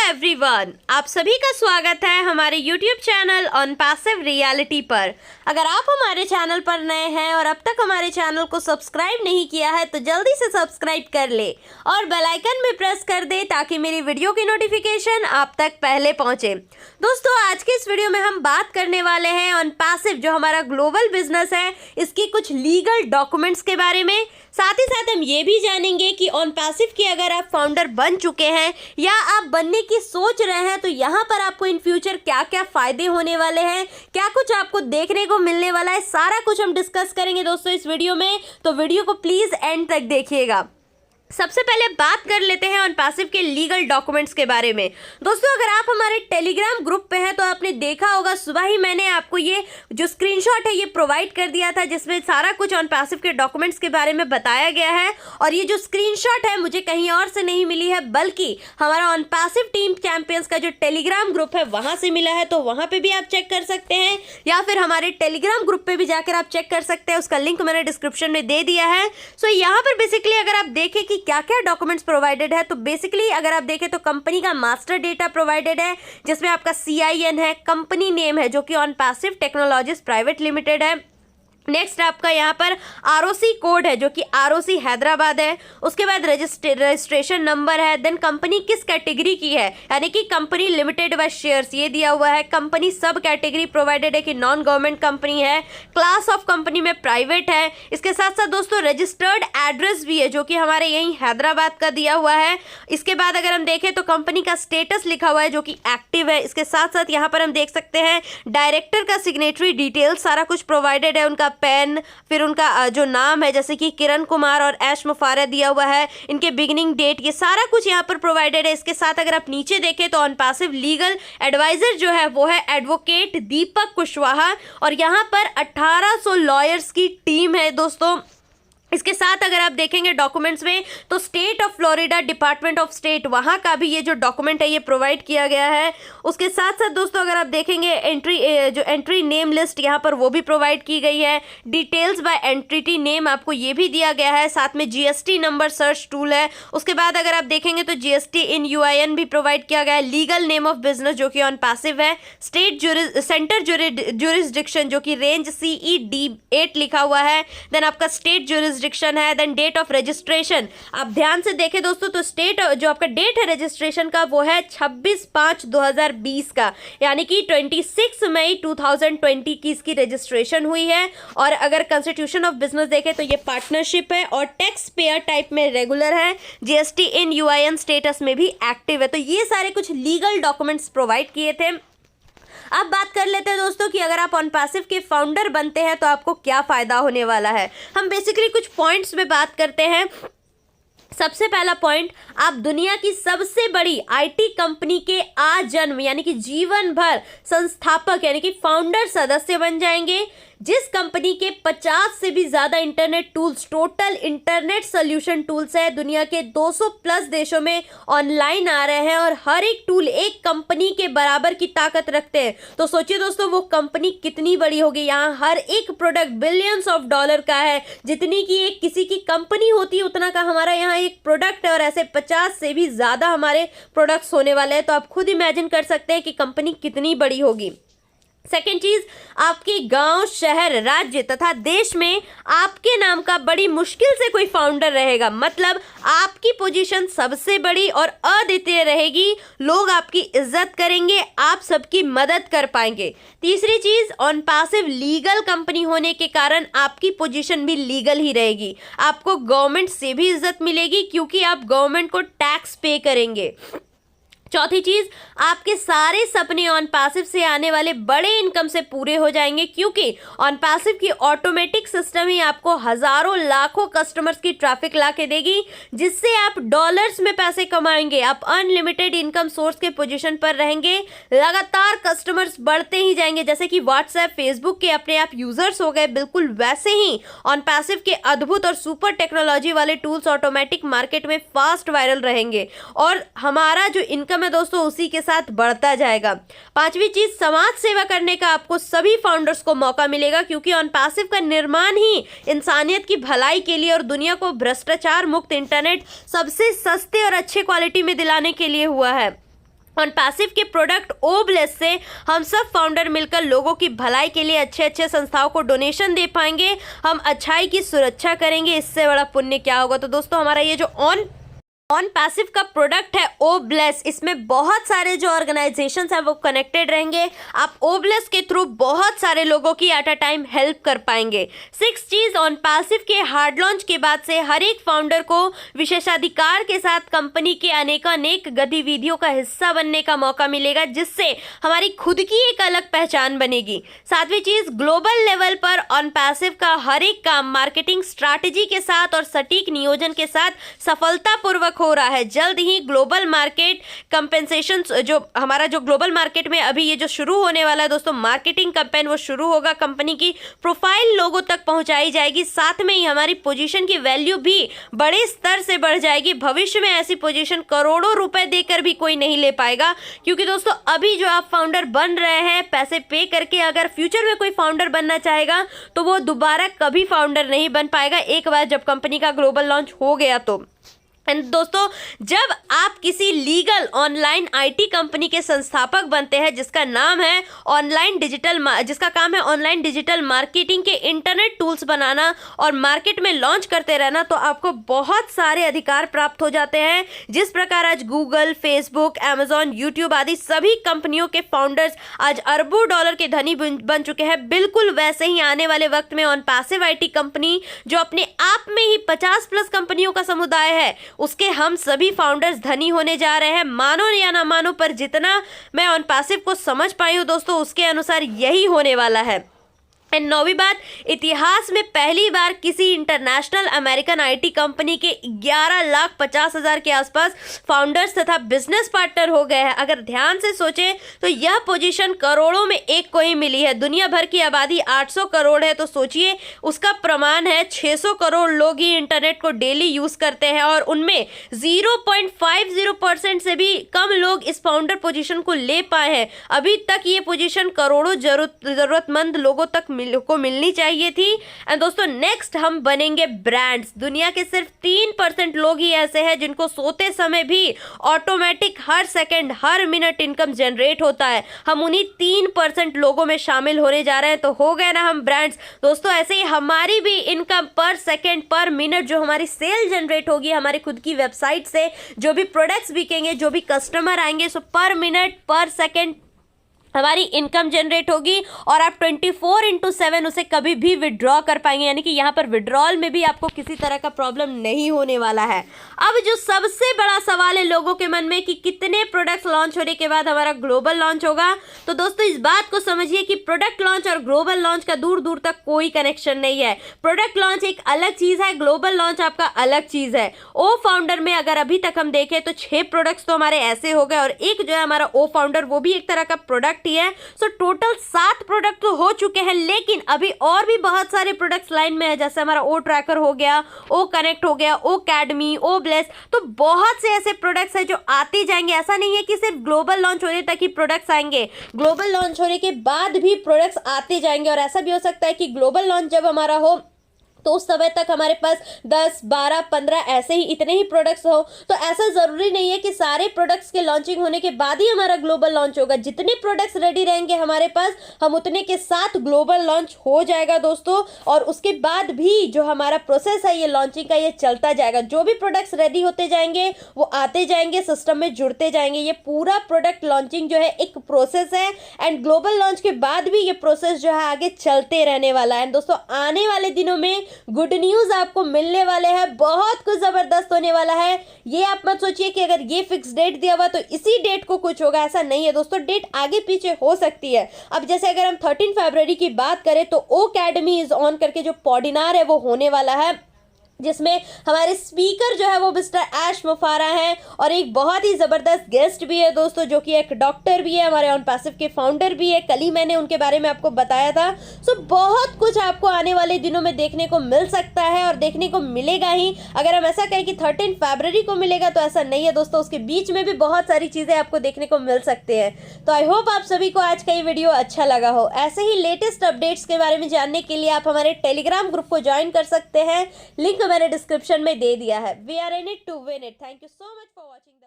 Everyone, आप सभी का स्वागत है हमारे YouTube channel on passive reality पर। अगर आप हमारे चैनल पर नए हैं और अब तक हमारे चैनल को सब्सक्राइब नहीं किया है तो जल्दी से सब्सक्राइब कर ले और बेल आइकन भी प्रेस कर दे ताकि मेरी वीडियो की नोटिफिकेशन आप तक पहले पहुंचे। दोस्तों, आज के इस वीडियो में हम बात करने वाले हैं ऑन पैसिव, जो हमारा ग्लोबल बिजनेस है, इसकी कुछ लीगल डॉक्यूमेंट्स के बारे में। साथ ही साथ हम ये भी जानेंगे कि ऑन पैसिव के अगर आप फाउंडर बन चुके हैं या आप बनने की सोच रहे हैं तो यहाँ पर आपको इन फ्यूचर क्या क्या फायदे होने वाले हैं, क्या कुछ आपको देखने को मिलने वाला है, सारा कुछ हम डिस्कस करेंगे दोस्तों इस वीडियो में। तो वीडियो को प्लीज एंड तक देखिएगा। सबसे पहले बात कर लेते हैं ऑन पैसिव के लीगल डॉक्यूमेंट्स के बारे में। दोस्तों, अगर आप हमारे टेलीग्राम ग्रुप पे हैं तो आपने देखा होगा सुबह ही मैंने आपको ये जो स्क्रीनशॉट है ये प्रोवाइड कर दिया था, जिसमें सारा कुछ ऑन पैसिव के डॉक्यूमेंट्स के बारे में बताया गया है। और ये जो स्क्रीनशॉट है मुझे कहीं और से नहीं मिली है, बल्कि हमारा ऑन पैसिव टीम चैंपियंस का जो टेलीग्राम ग्रुप है वहां से मिला है। तो वहां पर भी आप चेक कर सकते हैं या फिर हमारे टेलीग्राम ग्रुप पर भी जाकर आप चेक कर सकते हैं। उसका लिंक मैंने डिस्क्रिप्शन में दे दिया है। सो यहाँ पर बेसिकली अगर आप देखें कि क्या क्या डॉक्यूमेंट्स प्रोवाइडेड है, तो बेसिकली अगर आप देखें तो कंपनी का मास्टर डेटा प्रोवाइडेड है, जिसमें आपका CIN है, कंपनी नेम है जो कि on passive technologies private limited है। नेक्स्ट आपका यहाँ पर ROC कोड है जो कि ROC हैदराबाद है। उसके बाद रजिस्ट्रेशन नंबर है। देन कंपनी किस कैटेगरी की है, यानी कि कंपनी लिमिटेड बाय शेयर्स ये दिया हुआ है। कंपनी सब कैटेगरी प्रोवाइडेड है कि नॉन गवर्नमेंट कंपनी है। क्लास ऑफ कंपनी में प्राइवेट है। इसके साथ साथ दोस्तों रजिस्टर्ड एड्रेस भी है जो कि हमारे यहीं हैदराबाद का दिया हुआ है। इसके बाद अगर हम देखें तो कंपनी का स्टेटस लिखा हुआ है जो कि एक्टिव है। इसके साथ साथ यहाँ पर हम देख सकते हैं डायरेक्टर का सिग्नेचरी डिटेल्स सारा कुछ प्रोवाइडेड है। उनका पेन, फिर उनका जो नाम है जैसे कि किरण कुमार और ऐश मुफारा दिया हुआ है, इनके बिगिनिंग डेट, ये सारा कुछ यहाँ पर प्रोवाइडेड है। इसके साथ अगर आप नीचे देखें तो ऑन पैसिव लीगल एडवाइजर जो है वो है एडवोकेट दीपक कुशवाहा और यहाँ पर 1800 लॉयर्स की टीम है दोस्तों। इसके साथ अगर आप देखेंगे डॉक्यूमेंट्स में तो state of Florida department of state वहाँ का भी ये जो डॉक्यूमेंट है ये प्रोवाइड किया गया है। उसके साथ साथ दोस्तों अगर आप देखेंगे एंट्री नेम लिस्ट यहाँ पर वो भी प्रोवाइड की गई है। डिटेल्स बाय एंटिटी नेम आपको ये भी दिया गया है। साथ में GST नंबर सर्च टूल है। उसके बाद अगर आप देखेंगे तो GST इन UIN भी प्रोवाइड किया गया है। लीगल नेम ऑफ बिजनेस जो कि ऑन पैसिव है। सेंटर जुरिस्डिक्शन जो कि रेंज CED8 लिखा हुआ है। देन आपका स्टेट जुरिस्डिक्शन है। देन डेट ऑफ रजिस्ट्रेशन आप ध्यान से देखें दोस्तों तो स्टेट जो आपका डेट है रजिस्ट्रेशन का वो है 26/5/2020 का, यानी कि 26 मई 2020 की इसकी रजिस्ट्रेशन हुई है। और अगर कंस्टिट्यूशन ऑफ बिजनेस देखें तो ये पार्टनरशिप है और टैक्स पेयर टाइप में रेगुलर है। GST इन UIN स्टेटस में भी एक्टिव है। तो ये सारे कुछ लीगल डॉक्यूमेंट्स प्रोवाइड किए थे। अब बात कर लेते हैं दोस्तों कि अगर आप ऑन पैसिव के फाउंडर बनते हैं तो आपको क्या फायदा होने वाला है। हम बेसिकली कुछ पॉइंट्स में बात करते हैं। सबसे पहला पॉइंट, आप दुनिया की सबसे बड़ी IT कंपनी के आजन्म यानी कि जीवन भर संस्थापक यानी कि फाउंडर सदस्य बन जाएंगे। जिस कंपनी के 50 से भी ज्यादा internet tools, total internet solution tools है, दुनिया के 200 प्लस देशों में ऑनलाइन आ रहे हैं और हर एक टूल एक कंपनी के बराबर की ताकत रखते हैं। तो सोचिए दोस्तों वो कंपनी कितनी बड़ी होगी। यहाँ हर एक प्रोडक्ट बिलियंस ऑफ डॉलर का है। जितनी की एक किसी की कंपनी होती है उतना का हमारा यहाँ एक प्रोडक्ट है और ऐसे 50 से भी ज्यादा हमारे प्रोडक्ट्स होने वाले हैं। तो आप खुद इमेजिन कर सकते हैं कि कंपनी कितनी बड़ी होगी। सेकेंड चीज, आपके गांव, शहर, राज्य तथा देश में आपके नाम का बड़ी मुश्किल से कोई फाउंडर रहेगा। मतलब आपकी पोजीशन सबसे बड़ी और अद्वितीय रहेगी। लोग आपकी इज्जत करेंगे, आप सबकी मदद कर पाएंगे। तीसरी चीज, ऑन पैसिव लीगल कंपनी होने के कारण आपकी पोजीशन भी लीगल ही रहेगी। आपको गवर्नमेंट से भी इज्जत मिलेगी क्योंकि आप गवर्नमेंट को टैक्स पे करेंगे। चौथी चीज, आपके सारे सपने ऑन पैसिव से आने वाले बड़े इनकम से पूरे हो जाएंगे क्योंकि ऑन पैसिव की ऑटोमेटिक सिस्टम ही आपको हजारों लाखों कस्टमर्स की ट्रैफिक ला के देगी, जिससे आप डॉलर्स में पैसे कमाएंगे। आप अनलिमिटेड इनकम सोर्स के पोजीशन पर रहेंगे। लगातार कस्टमर्स बढ़ते ही जाएंगे। जैसे कि व्हाट्सएप, फेसबुक के अपने आप यूजर्स हो गए, बिल्कुल वैसे ही ऑन पैसिव के अद्भुत और सुपर टेक्नोलॉजी वाले टूल्स ऑटोमेटिक मार्केट में फास्ट वायरल रहेंगे और हमारा जो इनकम है दोस्तों उसी के साथ बढ़ता जाएगा। पांचवी चीज, समाज सेवा करने का आपको सभी फाउंडर्स को मौका मिलेगा क्योंकि ऑन पैसिव का निर्माण ही इंसानियत की भलाई के लिए और दुनिया को भ्रष्टाचार मुक्त इंटरनेट सबसे सस्ते और अच्छे क्वालिटी में दिलाने के लिए हुआ है। ऑन पैसिव के प्रोडक्ट ओ ब्लेस से हम सब फाउंडर मिलकर लोगों की भलाई के लिए अच्छे अच्छे संस्थाओं को डोनेशन दे पाएंगे, हम अच्छाई की सुरक्षा करेंगे। इससे बड़ा पुण्य क्या होगा। तो दोस्तों हमारा ये जो ऑन पैसिव का प्रोडक्ट है ओ ब्लेस, इसमें बहुत सारे जो ऑर्गेनाइजेशंस हैं वो कनेक्टेड रहेंगे। आप ओ ब्लेस के थ्रू बहुत सारे लोगों की एट अ टाइम हेल्प कर पाएंगे। 6 चीज ऑन पैसिव के हार्ड लॉन्च के बाद से हर एक फाउंडर को विशेषाधिकार के साथ कंपनी के अनेक गतिविधियों का हिस्सा बनने का मौका मिलेगा, जिससे हमारी खुद की एक अलग पहचान बनेगी। 7वीं चीज, ग्लोबल लेवल पर ऑन पैसिव का हर एक काम मार्केटिंग स्ट्रैटेजी के साथ और सटीक नियोजन के साथ सफलतापूर्वक हो रहा है। जल्द ही ग्लोबल मार्केट कंपेंसेशन, जो हमारा जो ग्लोबल मार्केट में अभी ये जो शुरू होने वाला है दोस्तों मार्केटिंग कैंपेन, वो शुरू होगा। कंपनी की प्रोफाइल लोगों तक पहुंचाई जाएगी, साथ में ही हमारी पोजीशन की वैल्यू भी बड़े स्तर से बढ़ जाएगी। भविष्य में ऐसी पोजीशन करोड़ों रुपए देकर भी कोई नहीं ले पाएगा, क्योंकि दोस्तों अभी जो आप फाउंडर बन रहे हैं पैसे पे करके, अगर फ्यूचर में कोई फाउंडर बनना चाहेगा तो वो दोबारा कभी फाउंडर नहीं बन पाएगा एक बार जब कंपनी का ग्लोबल लॉन्च हो गया तो। एंड दोस्तों जब आप किसी लीगल ऑनलाइन आईटी कंपनी के संस्थापक बनते हैं जिसका काम है ऑनलाइन डिजिटल मार्केटिंग के इंटरनेट टूल्स बनाना और मार्केट में लॉन्च करते रहना, तो आपको बहुत सारे अधिकार प्राप्त हो जाते हैं। जिस प्रकार आज गूगल, फेसबुक, अमेजॉन, यूट्यूब आदि सभी कंपनियों के फाउंडर्स आज अरबों डॉलर के धनी बन चुके हैं, बिल्कुल वैसे ही आने वाले वक्त में ऑन पैसिव आईटी कंपनी, जो अपने आप में ही 50+ कंपनियों का समुदाय है, उसके हम सभी फाउंडर्स धनी होने जा रहे हैं। मानो या ना मानो, पर जितना मैं ऑन पैसिव को समझ पाई हूं दोस्तों, उसके अनुसार यही होने वाला है। एंड 9वीं बात, इतिहास में पहली बार किसी इंटरनेशनल अमेरिकन आईटी कंपनी के 11,50,000 के आसपास फाउंडर्स तथा बिजनेस पार्टनर हो गए हैं। अगर ध्यान से सोचें तो यह पोजीशन करोड़ों में एक को ही मिली है। दुनिया भर की आबादी 800 करोड़ है, तो सोचिए उसका प्रमाण है 600 करोड़ लोग ही इंटरनेट को डेली यूज करते हैं और उनमें 0.50% से भी कम लोग इस फाउंडर पोजीशन को ले पाए हैं। अभी तक ये पोजीशन करोड़ों जरूरतमंद लोगों तक को मिलनी चाहिए थी। एंड दोस्तों नेक्स्ट हम बनेंगे ब्रांड्स। दुनिया के सिर्फ 3% लोग ही ऐसे हैं जिनको सोते समय भी ऑटोमेटिक हर सेकंड हर मिनट इनकम जनरेट होता है। हम उन्हीं 3% लोगों में शामिल होने जा रहे हैं, तो हो गए ना हम ब्रांड्स। दोस्तों ऐसे ही हमारी भी इनकम पर सेकंड पर मिनट जो हमारी सेल जनरेट होगी हमारी खुद की वेबसाइट से, जो भी प्रोडक्ट्स बिकेंगे, जो भी कस्टमर आएंगे, सो पर मिनट पर सेकंड हमारी इनकम जनरेट होगी और आप 24/7 उसे कभी भी विड्रॉ कर पाएंगे, यानी कि यहाँ पर विड्रॉल में भी आपको किसी तरह का प्रॉब्लम नहीं होने वाला है। अब जो सबसे बड़ा सवाल है लोगों के मन में कि कितने प्रोडक्ट्स लॉन्च होने के बाद हमारा ग्लोबल लॉन्च होगा, तो दोस्तों इस बात को समझिए कि प्रोडक्ट लॉन्च और ग्लोबल लॉन्च का दूर दूर तक कोई कनेक्शन नहीं है। प्रोडक्ट लॉन्च एक अलग चीज़ है, ग्लोबल लॉन्च आपका अलग चीज़ है। ओ फाउंडर में अगर अभी तक हम देखें तो 6 प्रोडक्ट्स तो हमारे ऐसे हो गए और एक जो है हमारा ओ फाउंडर, वो भी एक तरह का प्रोडक्ट ही है। सो टोटल 7 प्रोडक्ट तो हो चुके हैं, लेकिन अभी और भी बहुत सारे प्रोडक्ट्स लाइन में है, जैसे हमारा ओ ट्रैकर हो गया, ओ कनेक्ट हो गया, ओ अकेडमी, ओ ब्लेस। तो बहुत से ऐसे प्रोडक्ट्स हैं जो आते जाएंगे। ऐसा नहीं है कि सिर्फ ग्लोबल लॉन्च होने तक ही प्रोडक्ट्स आएंगे, ग्लोबल लॉन्च होने के बाद भी प्रोडक्ट्स आते जाएंगे। और ऐसा भी हो सकता है कि ग्लोबल लॉन्च जब हमारा हो तो उस समय तक हमारे पास 10, 12, 15 ऐसे ही इतने ही प्रोडक्ट्स हो। तो ऐसा ज़रूरी नहीं है कि सारे प्रोडक्ट्स के लॉन्चिंग होने के बाद ही हमारा ग्लोबल लॉन्च होगा। जितने प्रोडक्ट्स रेडी रहेंगे हमारे पास, हम उतने के साथ ग्लोबल लॉन्च हो जाएगा दोस्तों। और उसके बाद भी जो हमारा प्रोसेस है ये लॉन्चिंग का, ये चलता जाएगा। जो भी प्रोडक्ट्स रेडी होते जाएंगे वो आते जाएंगे, सिस्टम में जुड़ते जाएंगे। ये पूरा प्रोडक्ट लॉन्चिंग जो है एक प्रोसेस है, एंड ग्लोबल लॉन्च के बाद भी ये प्रोसेस जो है आगे चलते रहने वाला है। दोस्तों आने वाले दिनों में गुड न्यूज आपको मिलने वाले हैं, बहुत कुछ जबरदस्त होने वाला है। ये आप मत सोचिए कि अगर ये फिक्स डेट दिया हुआ तो इसी डेट को कुछ होगा, ऐसा नहीं है दोस्तों। डेट आगे पीछे हो सकती है। अब जैसे अगर हम 13 फरवरी की बात करें तो ओ अकेडमी इज ऑन करके जो पॉडिनार है वो होने वाला है, जिसमें हमारे स्पीकर जो है वो मिस्टर ऐश मुफारा हैं और एक बहुत ही ज़बरदस्त गेस्ट भी है दोस्तों, जो कि एक डॉक्टर भी है, हमारे ऑन पैसिव के फाउंडर भी है। कल ही मैंने उनके बारे में आपको बताया था। सो बहुत कुछ आपको आने वाले दिनों में देखने को मिल सकता है और देखने को मिलेगा ही। अगर हम ऐसा कहें कि 13 फरवरी को मिलेगा तो ऐसा नहीं है दोस्तों, उसके बीच में भी बहुत सारी चीज़ें आपको देखने को मिल सकते हैं। तो आई होप आप सभी को आज का ये वीडियो अच्छा लगा हो। ऐसे ही लेटेस्ट अपडेट्स के बारे में जानने के लिए आप हमारे टेलीग्राम ग्रुप को ज्वाइन कर सकते हैं, लिंक मैंने डिस्क्रिप्शन में दे दिया है। We are in it to win it. Thank you so much for watching.